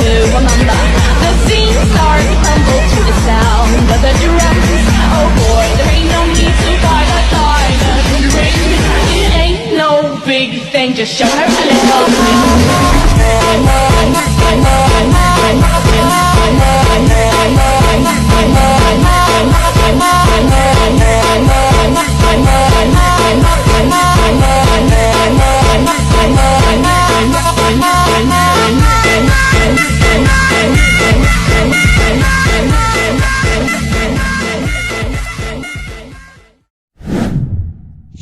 to remember. The scene starts to crumble to the sound of the drums. Oh boy, there ain't no need to fight a time to ring. It ain't no big thing, just show her a little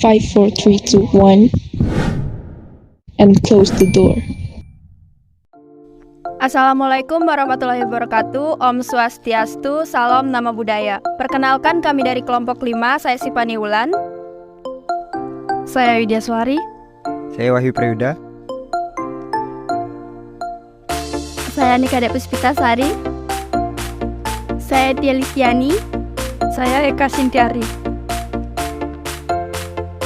Five, four, three, two, one, and close the door. Assalamualaikum warahmatullahi wabarakatuh. Om Swastiastu, Salam Nama Budaya. Perkenalkan kami dari kelompok 5, saya Sipani Wulan. Saya Widya Suari. Saya Wahyu Prayuda. Saya Nika Puspita Sari. Saya Tia Listiani. Saya Eka Sintiari.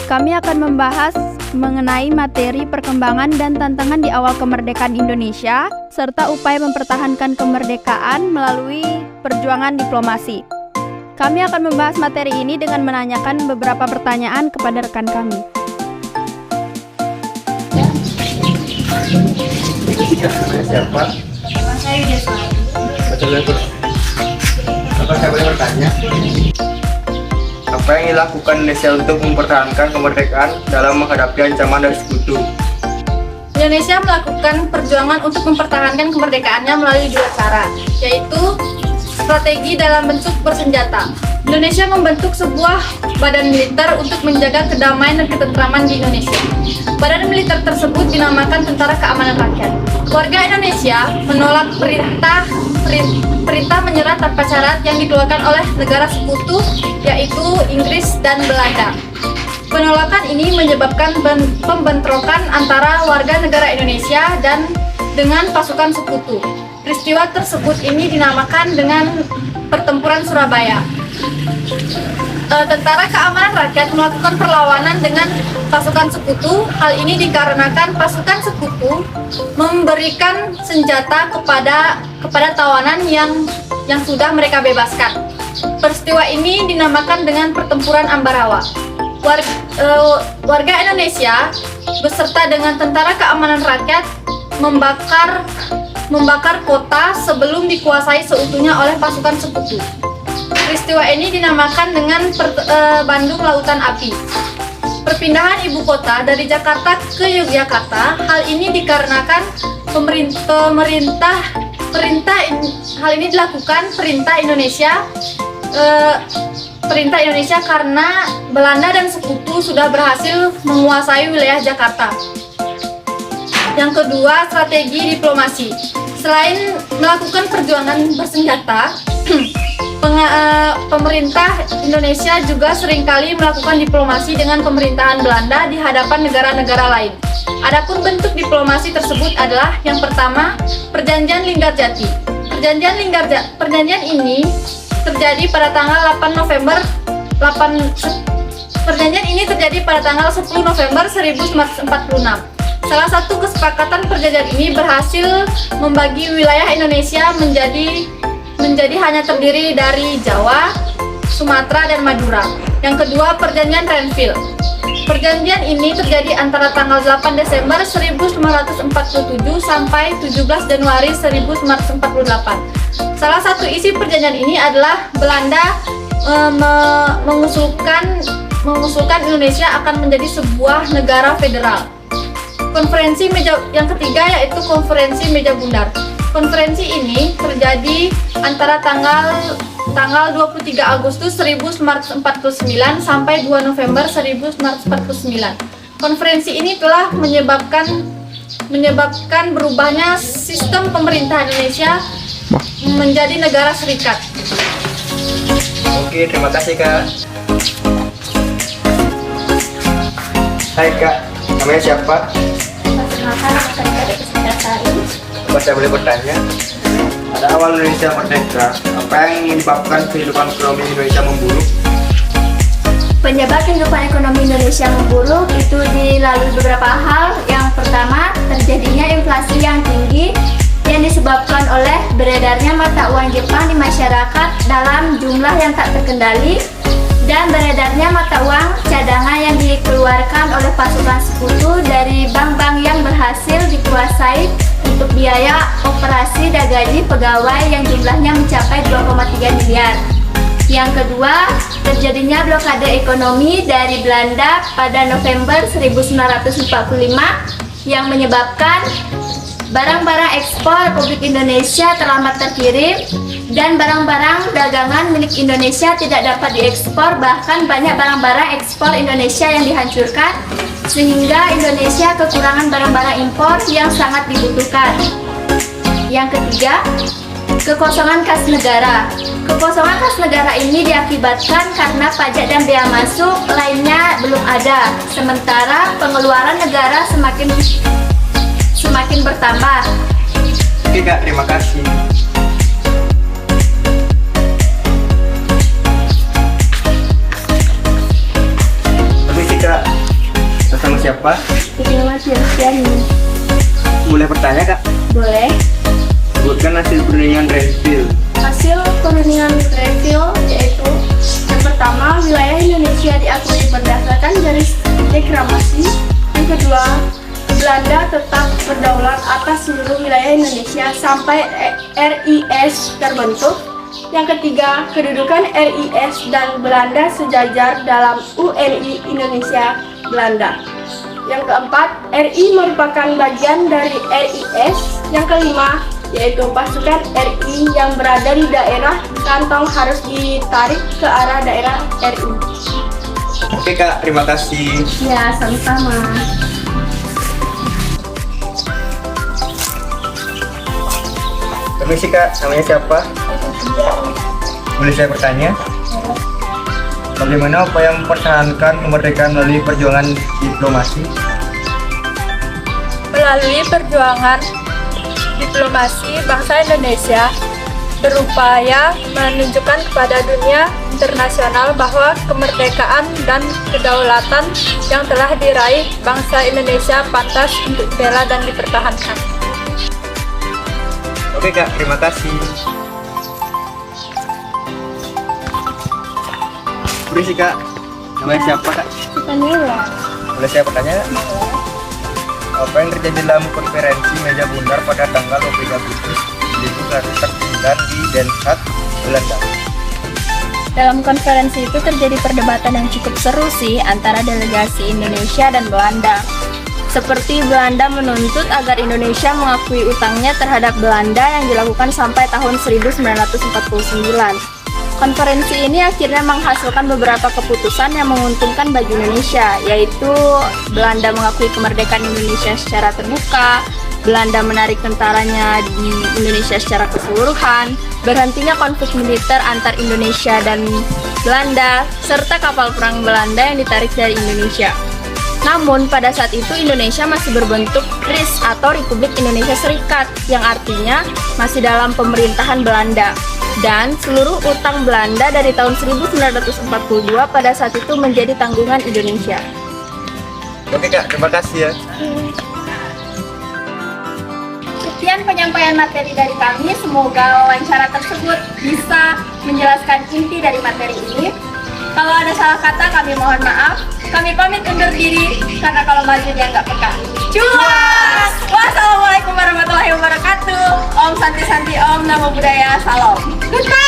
Kami akan membahas mengenai materi perkembangan dan tantangan di awal kemerdekaan Indonesia, serta upaya mempertahankan kemerdekaan melalui perjuangan diplomasi. Kami akan membahas materi ini dengan menanyakan beberapa pertanyaan kepada rekan kami. Siapa? Saya Widya Suari. Apa saya boleh bertanya? Apa yang dilakukan Indonesia untuk mempertahankan kemerdekaan dalam menghadapi ancaman dari sekutu? Indonesia melakukan perjuangan untuk mempertahankan kemerdekaannya melalui dua cara, yaitu strategi dalam bentuk bersenjata. Indonesia membentuk sebuah badan militer untuk menjaga kedamaian dan ketentraman di Indonesia. Badan militer tersebut dinamakan Tentara Keamanan Rakyat. Warga Indonesia menolak perintah menyerah tanpa syarat yang dikeluarkan oleh negara sekutu, yaitu Inggris dan Belanda. Penolakan ini menyebabkan pembentrokan antara warga negara Indonesia dan dengan pasukan sekutu. Peristiwa tersebut ini dinamakan dengan Pertempuran Surabaya. Tentara Keamanan Rakyat melakukan perlawanan dengan pasukan sekutu. Hal ini dikarenakan pasukan sekutu memberikan senjata kepada tawanan yang sudah mereka bebaskan. Peristiwa ini dinamakan dengan Pertempuran Ambarawa. Warga Indonesia beserta dengan Tentara Keamanan Rakyat membakar kota sebelum dikuasai seutuhnya oleh pasukan sekutu. Peristiwa ini dinamakan dengan Bandung Lautan Api. Perpindahan ibu kota dari Jakarta ke Yogyakarta, hal ini dikarenakan hal ini dilakukan perintah Indonesia karena Belanda dan sekutu sudah berhasil menguasai wilayah Jakarta. Yang kedua, strategi diplomasi. Selain melakukan perjuangan bersenjata, pemerintah Indonesia juga seringkali melakukan diplomasi dengan pemerintahan Belanda di hadapan negara-negara lain. Adapun bentuk diplomasi tersebut adalah yang pertama, Perjanjian Linggarjati. Perjanjian ini terjadi pada tanggal 10 November 1946. Salah satu kesepakatan perjanjian ini berhasil membagi wilayah Indonesia menjadi hanya terdiri dari Jawa, Sumatera, dan Madura. Yang kedua, Perjanjian Renville. Perjanjian ini terjadi antara tanggal 8 Desember 1947 sampai 17 Januari 1948. Salah satu isi perjanjian ini adalah Belanda mengusulkan Indonesia akan menjadi sebuah negara federal. Yang ketiga yaitu Konferensi Meja Bundar. Konferensi ini terjadi antara tanggal 23 Agustus 1949 sampai 2 November 1949. Konferensi ini telah menyebabkan berubahnya sistem pemerintahan Indonesia menjadi negara serikat. Oke, terima kasih Kak. Hai Kak, namanya siapa? Apa saya boleh bertanya? Pada awal Indonesia merdeka, apa yang menyebabkan kehidupan ekonomi Indonesia memburuk? Penyebab kehidupan ekonomi Indonesia memburuk itu dilalui beberapa hal. Yang pertama, terjadinya inflasi yang tinggi yang disebabkan oleh beredarnya mata uang Jepang di masyarakat dalam jumlah yang tak terkendali dan beredarnya mata uang cadangan yang dikeluarkan oleh pasukan sekutu dari bank-bank yang berhasil dikuasai untuk biaya operasi dan gaji pegawai yang jumlahnya mencapai 2,3 miliar. Yang kedua, terjadinya blokade ekonomi dari Belanda pada November 1945 yang menyebabkan barang-barang ekspor Republik Indonesia terlambat terkirim dan barang-barang dagangan milik Indonesia tidak dapat diekspor, bahkan banyak barang-barang ekspor Indonesia yang dihancurkan sehingga Indonesia kekurangan barang-barang impor yang sangat dibutuhkan. Yang ketiga, kekosongan kas negara. Kekosongan kas negara ini diakibatkan karena pajak dan bea masuk lainnya belum ada, sementara pengeluaran negara semakin bertambah. Oke Kak, terima kasih. Permisi Kak, bersama siapa? Terima kasih. Boleh bertanya Kak? Boleh. Sebutkan hasil perundingan Renville. Hasil perundingan Renville yaitu yang pertama, wilayah Indonesia diakui berdasarkan garis deklarasi. Yang kedua, Belanda tetap berdaulat atas seluruh wilayah Indonesia sampai RIS terbentuk. Yang ketiga, kedudukan RIS dan Belanda sejajar dalam UNI Indonesia Belanda. Yang keempat, RI merupakan bagian dari RIS. Yang kelima, yaitu pasukan RI yang berada di daerah kantong harus ditarik ke arah daerah RI. Oke Kak, terima kasih. Ya, sama-sama. Permisi Kak, namanya siapa? Boleh saya bertanya? Bagaimana upaya mempertahankan kemerdekaan melalui perjuangan diplomasi? Melalui perjuangan diplomasi, bangsa Indonesia berupaya menunjukkan kepada dunia internasional bahwa kemerdekaan dan kedaulatan yang telah diraih bangsa Indonesia pantas untuk dibela dan dipertahankan. Oke Kak, terima kasih. Permisi Kak, namanya siapa Kak? Boleh saya bertanya Kak? Apa yang terjadi dalam konferensi meja bundar pada tanggal 23 Agustus 1949 di Den Haag, Belanda? Dalam konferensi itu terjadi perdebatan yang cukup seru sih antara delegasi Indonesia dan Belanda. Seperti Belanda menuntut agar Indonesia mengakui utangnya terhadap Belanda yang dilakukan sampai tahun 1949. Konferensi ini akhirnya menghasilkan beberapa keputusan yang menguntungkan bagi Indonesia, yaitu Belanda mengakui kemerdekaan Indonesia secara terbuka, Belanda menarik tentaranya di Indonesia secara keseluruhan, berhentinya konflik militer antar Indonesia dan Belanda, serta kapal perang Belanda yang ditarik dari Indonesia. Namun pada saat itu Indonesia masih berbentuk RIS atau Republik Indonesia Serikat, yang artinya masih dalam pemerintahan Belanda. Dan seluruh utang Belanda dari tahun 1942 pada saat itu menjadi tanggungan Indonesia. Oke Kak, terima kasih ya. Sekian penyampaian materi dari kami, semoga wawancara tersebut bisa menjelaskan inti dari materi ini. Kalau ada salah kata kami mohon maaf. Kami pamit undur diri karena kalau maju dia nggak peka. Cuas! Wassalamualaikum warahmatullahi wabarakatuh. Om Santi Santi Om Namo Buddhaya. Salam. Goodbye!